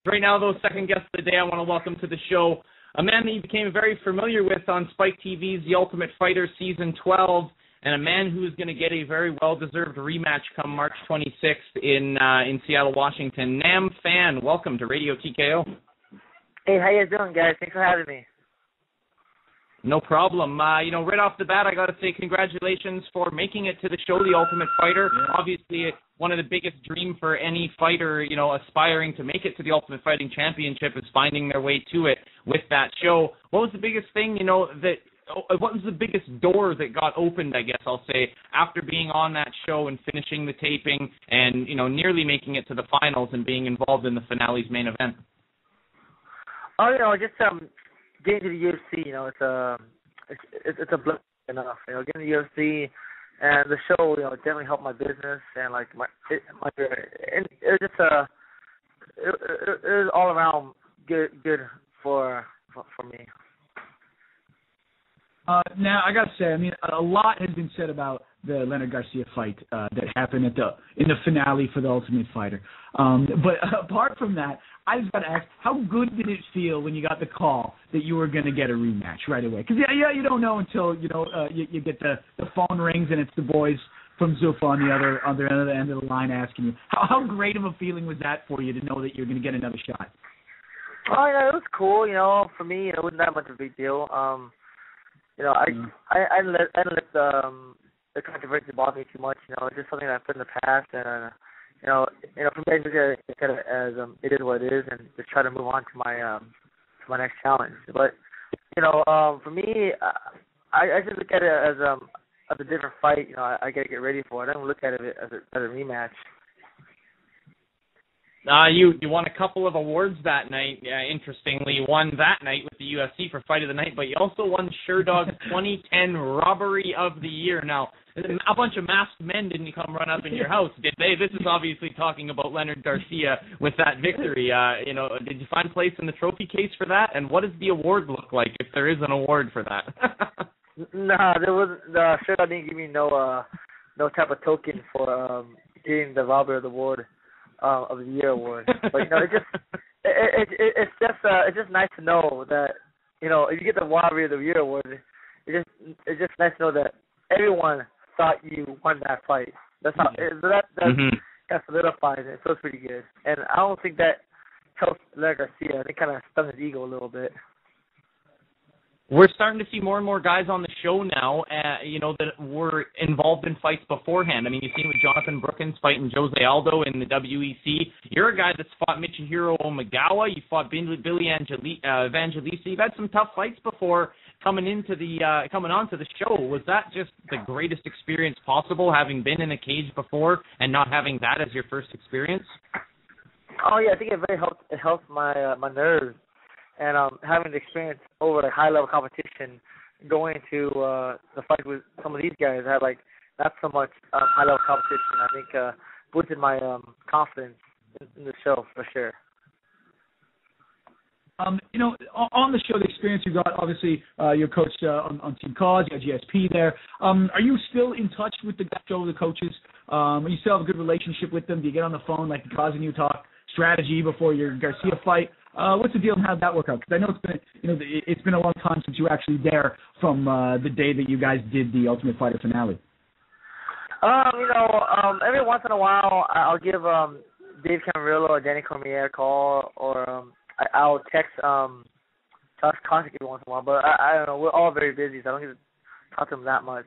Right now, though, second guest of the day, I want to welcome to the show a man that you became very familiar with on Spike TV's The Ultimate Fighter Season 12, and a man who is going to get a very well-deserved rematch come March 26th in Seattle, Washington. Nam Phan, welcome to Radio TKO. Hey, how you doing, guys? Thanks for having me. No problem. Right off the bat, I got to say congratulations for making it to the show, The Ultimate Fighter. Yeah. Obviously, one of the biggest dreams for any fighter, aspiring to make it to the Ultimate Fighting Championship is finding their way to it with that show. What was the biggest thing, what was the biggest door that got opened, I guess I'll say, after being on that show and finishing the taping and, nearly making it to the finals and being involved in the finale's main event? Oh, just getting to the UFC, it's a blessing enough. Getting to the UFC and the show, definitely helped my business and it was just it was all around good for me. Now I gotta say, a lot has been said about the Leonard Garcia fight that happened in the finale for the Ultimate Fighter. But apart from that, I just got to ask, how good did it feel when you got the call that you were going to get a rematch right away? Because you don't know until you get the phone rings and it's the boys from Zuffa on the other end of the line asking you. How great of a feeling was that for you to know that you're going to get another shot? Oh, it was cool. For me, it wasn't that much of a big deal. I didn't let the controversy bother me too much. It's just something that I put in the past, and for me, I look at it as it is what it is, and just try to move on to my next challenge. But for me, I just look at it as a different fight. I got to get ready for it. I don't look at it as a rematch. You won a couple of awards that night. Interestingly, you won that night with the UFC for Fight of the Night, but you also won Sherdog's 2010 Robbery of the Year. Now, a bunch of masked men didn't come run up in your house, did they? This is obviously talking about Leonard Garcia with that victory. Did you find place in the trophy case for that? And what does the award look like, if there is an award for that? No, there wasn't. Sherdog didn't give me no type of token for getting the Robbery of the Award. Of the Year award, but it's just nice to know that if you get the Robbery of the Year award, it's just nice to know that everyone thought you won that fight. That's how that solidifies it. It feels pretty good, and I don't think that helps Leonard Garcia. It kind of stung his ego a little bit. We're starting to see more and more guys on the show now, that were involved in fights beforehand. You've seen with Jonathan Brookins fighting Jose Aldo in the WEC. You're a guy that's fought Michihiro Omagawa. You fought Billy Evangelista. You've had some tough fights before coming onto the show. Was that just the greatest experience possible, having been in a cage before and not having that as your first experience? Oh yeah, I think it very helped. It helped my nerves. And having the experience over high-level competition, going to the fight with some of these guys, I had not so much high-level competition. I think boosted my confidence in the show for sure. On the show, the experience you got, obviously, your coach on Team Cause, you got GSP there. Are you still in touch with the coaches? You still have a good relationship with them? Do you get on the phone, Cause and you talk strategy before your Garcia fight? What's the deal and how did that work out? Because I know it's been a long time since you were actually there from the day that you guys did the Ultimate Fighter finale. Every once in a while I'll give Dave Camarillo or Danny Cormier a call, or I'll text Josh Koscheck every once in a while. But I don't know, we're all very busy, so I don't get to talk to them that much.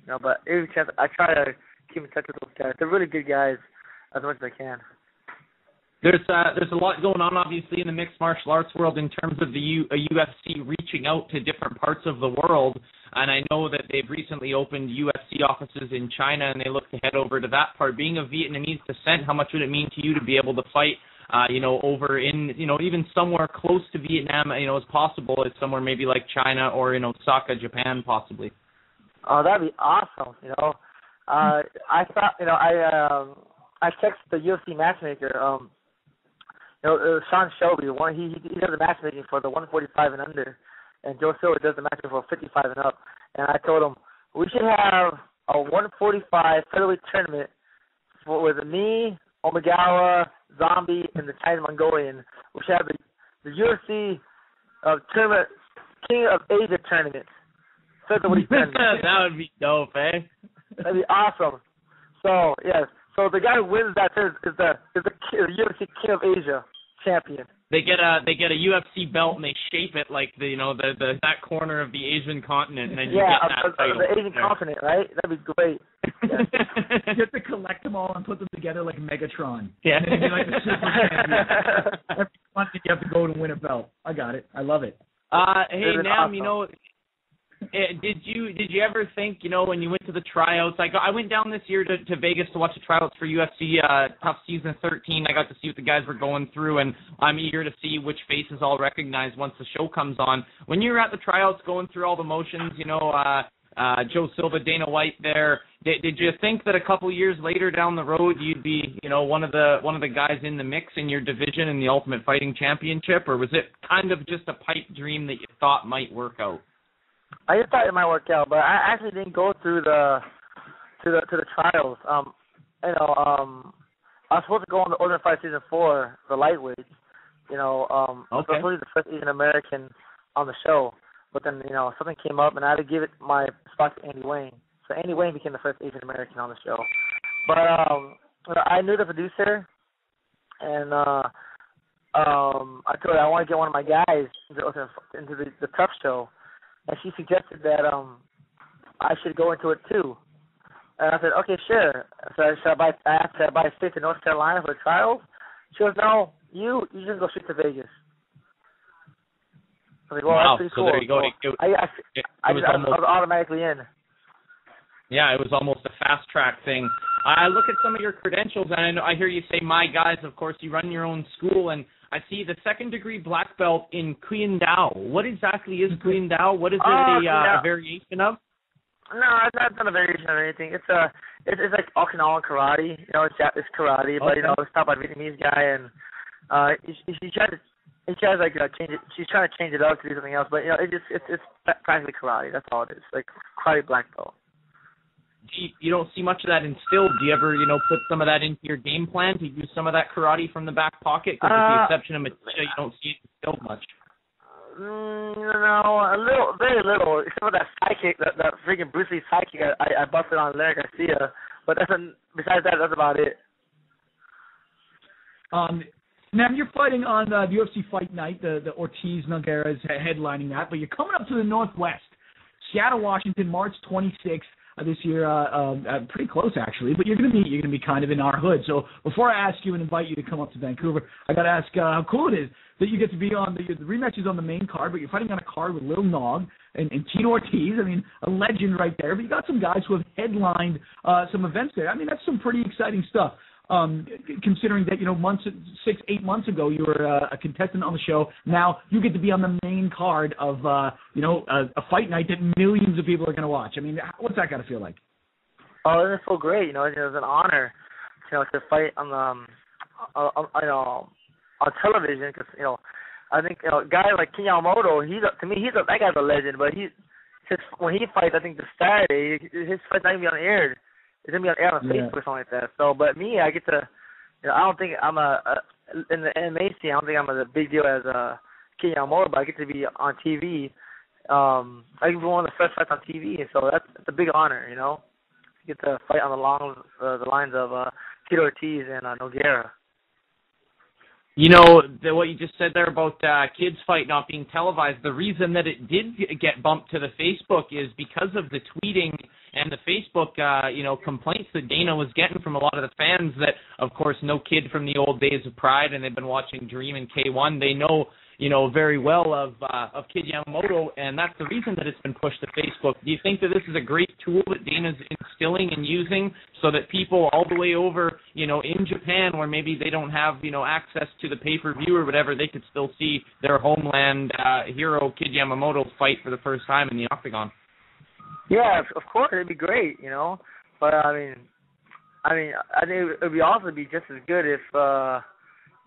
But every chance I try to keep in touch with those guys. They're really good guys as much as I can. There's a lot going on, obviously, in the mixed martial arts world in terms of the UFC reaching out to different parts of the world. And I know that they've recently opened UFC offices in China, and they look to head over to that part. Being of Vietnamese descent, how much would it mean to you to be able to fight, over in, even somewhere close to Vietnam, as possible as somewhere maybe like China or, Osaka, Japan, possibly? Oh, that'd be awesome. I thought, I texted the UFC matchmaker. Sean Shelby, he does the matchmaking for the 145 and under, and Joe Silva does the matchmaking for 55 and up. And I told him we should have a 145 featherweight tournament with me, Omigawa, Zombie, and the Chinese Mongolian, which have the UFC tournament, King of Asia tournament. That would be dope, eh? That'd be awesome. So yes, so the guy who wins that is the UFC King of Asia champion. They get a UFC belt and they shape it like that corner of the Asian continent, and then you get that title. The Asian continent, right? That'd be great. Yeah. You have to collect them all and put them together like Megatron. Yeah. And then you're like the super champion. Every month you have to go and win a belt. I got it. I love it. Hey, Nam, awesome. Did you ever think, when you went to the tryouts? I went down this year to Vegas to watch the tryouts for UFC Tough Season 13. I got to see what the guys were going through, and I'm eager to see which faces I'll recognize once the show comes on. When you were at the tryouts going through all the motions, Joe Silva, Dana White there, did you think that a couple years later down the road you'd be, one of the guys in the mix in your division in the Ultimate Fighting Championship, or was it kind of just a pipe dream that you thought might work out? I just thought it might work out, but I actually didn't go through the trials. I was supposed to go on the Ultimate Fight Season 4, the lightweights. I was supposed to be the first Asian American on the show, but then something came up and I had to give it my spot to Andy Wayne. So Andy Wayne became the first Asian American on the show. But I knew the producer, and I told her I want to get one of my guys into the Tough show. And she suggested that I should go into it too. And I said, okay, sure. So I asked her to buy a ticket to North Carolina for the trials. She goes, no, you just go straight to Vegas. I was like, well, wow, that's pretty so cool. There you go. I was automatically in. Yeah, it was almost a fast track thing. I look at some of your credentials, and I hear you say, my guys, of course, you run your own school, and I see the second-degree black belt in Kuyen Dao. What exactly is Kuyen Dao? What is it a variation of? No, it's not a variation of anything. It's like Okinawan karate. It's karate, but it's taught by a Vietnamese guy, and she tries to change it. She's trying to change it up to do something else, but it's practically karate. That's all it is, like karate black belt. You don't see much of that instilled. Do you ever, put some of that into your game plan to use some of that karate from the back pocket? Because with the exception of Matia, you don't see it instilled much. No, very little. Some of that sidekick, that freaking Bruce Lee sidekick, I busted on Leonard Garcia. But besides that, that's about it. Now, you're fighting on the UFC Fight Night. The Ortiz-Nogueira is headlining that. But you're coming up to the Northwest. Seattle, Washington, March 26th. This year, pretty close actually, but you're gonna be kind of in our hood. So before I ask you and invite you to come up to Vancouver, I gotta ask how cool it is that you get to be on the rematch is on the main card, but you're fighting on a card with Lil Nog and Tito Ortiz. I mean, a legend right there. But you got some guys who have headlined some events there. I mean, that's some pretty exciting stuff. Considering that 6-8 months ago you were a contestant on the show, now you get to be on the main card of a fight night that millions of people are going to watch. I mean, what's that got to feel like? Oh, it's so great. It was an honor, to fight on television because I think a guy like King Yamamoto, that guy's a legend. But when he fights, I think this Saturday, his fight's not going to be on air. It's going to be on air on Facebook or something like that. So, but me, I get to, I don't think I'm in the MMA scene, I don't think I'm as a big deal as King Yamamoto, but I get to be on TV. I get to be one of the first fights on TV, and so that's a big honor, You get to fight on the lines of Tito Ortiz and Nogueira. What you just said there about kids' fight not being televised, the reason that it did get bumped to the Facebook is because of the tweeting and the Facebook, complaints that Dana was getting from a lot of the fans that, of course, no kid from the old days of Pride, and they've been watching Dream and K1. They know, very well of Kid Yamamoto, and that's the reason that it's been pushed to Facebook. Do you think that this is a great tool that Dana's instilling and using so that people all the way over, in Japan where maybe they don't have, access to the pay-per-view or whatever, they could still see their homeland hero Kid Yamamoto fight for the first time in the octagon? Yeah, of course, it'd be great, But I think it would also be just as good if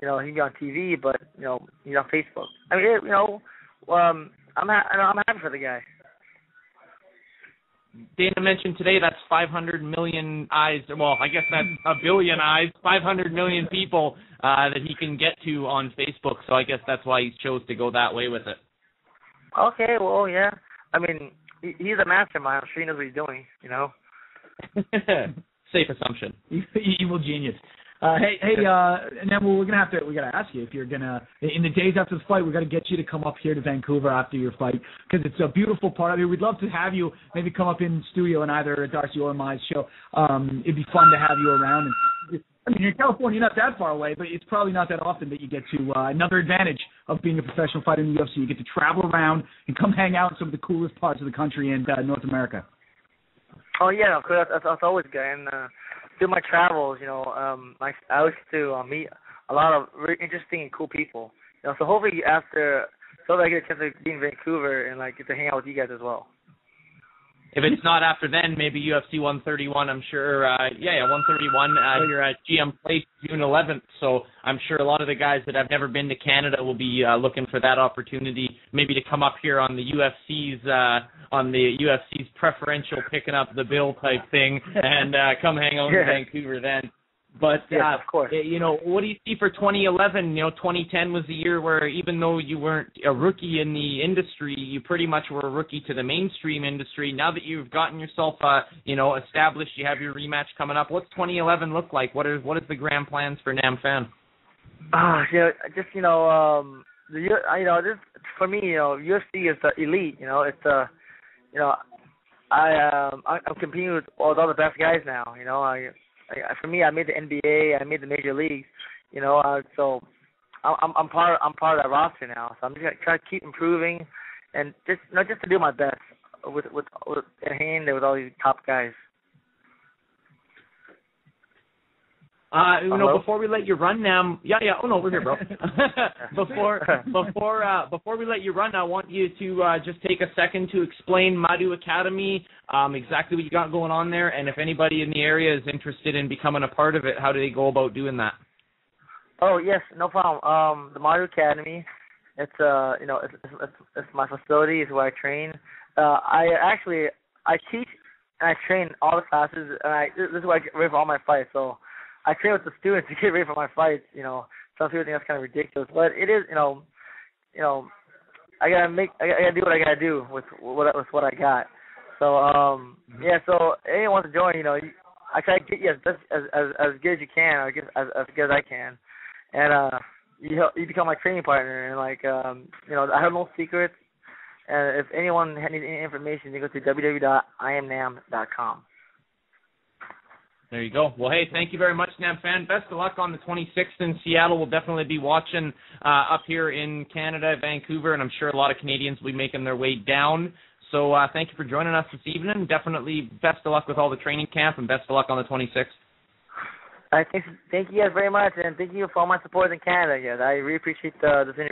he'd be on TV, but he's on Facebook. I mean, I'm happy for the guy. Dana mentioned today that's 500 million eyes. Well, I guess that's a billion eyes, 500 million people that he can get to on Facebook. So I guess that's why he chose to go that way with it. Okay, well, yeah. I mean, he's a mastermind. I'm sure he knows what he's doing, you know. Safe assumption. Evil genius. And then we gotta ask you if you're gonna, in the days after the fight, we gotta get you to come up here to Vancouver after your fight, because it's a beautiful part of it. We'd love to have you maybe come up in studio in either Darcy or my show. It'd be fun to have you around. And, I mean, you're in California, not that far away, but it's probably not that often that you get to, another advantage of being a professional fighter in the UFC. You get to travel around and come hang out in some of the coolest parts of the country and North America. Oh, yeah, that's always good. And through my travels, you know, I always get to meet a lot of really interesting and cool people. You know, so hopefully I get a chance to be in Vancouver and, like, get to hang out with you guys as well. If it's not after then, maybe UFC 131, I'm sure, 131 here at GM Place, June 11th. So I'm sure a lot of the guys that have never been to Canada will be looking for that opportunity, maybe to come up here on the UFC's preferential picking up the bill type thing and come hang out in Vancouver then. But, of course. You know, what do you see for 2011? You know, 2010 was the year where even though you weren't a rookie in the industry, you pretty much were a rookie to the mainstream industry. Now that you've gotten yourself, established, you have your rematch coming up. What's 2011 look like? What is the grand plans for Nam Phan? For me, UFC is the elite. You know, it's I'm competing with all the best guys now. You know, for me, I made the NBA, I made the major leagues, you know. So I'm part of that roster now. So I'm just gonna try to keep improving, and just to do my best with in hand with all these top guys. Before we let you run now, oh no, we're here, bro. Before we let you run, I want you to just take a second to explain Madu Academy, exactly what you got going on there, and if anybody in the area is interested in becoming a part of it, how do they go about doing that? Oh yes, no problem. The Madu Academy, it's my facility, is where I train. I teach and I train all the classes, and this is where I get ready for all my fights. So I train with the students to get ready for my fights. You know, some people think that's kind of ridiculous, but it is. I gotta do what I gotta do with what I got. So So anyone wants to join, you know, I try to get you as good as you can, or as good as I can, and you become my training partner. And I have no secrets. And if anyone needs any information, you go to www.iamnam.com. There you go. Well, hey, thank you very much, Nam Phan. Best of luck on the 26th in Seattle. We'll definitely be watching up here in Canada, Vancouver, and I'm sure a lot of Canadians will be making their way down. So thank you for joining us this evening. Definitely best of luck with all the training camp, and best of luck on the 26th. Thank you guys very much, and thank you for all my support in Canada. Yes, I really appreciate this interview.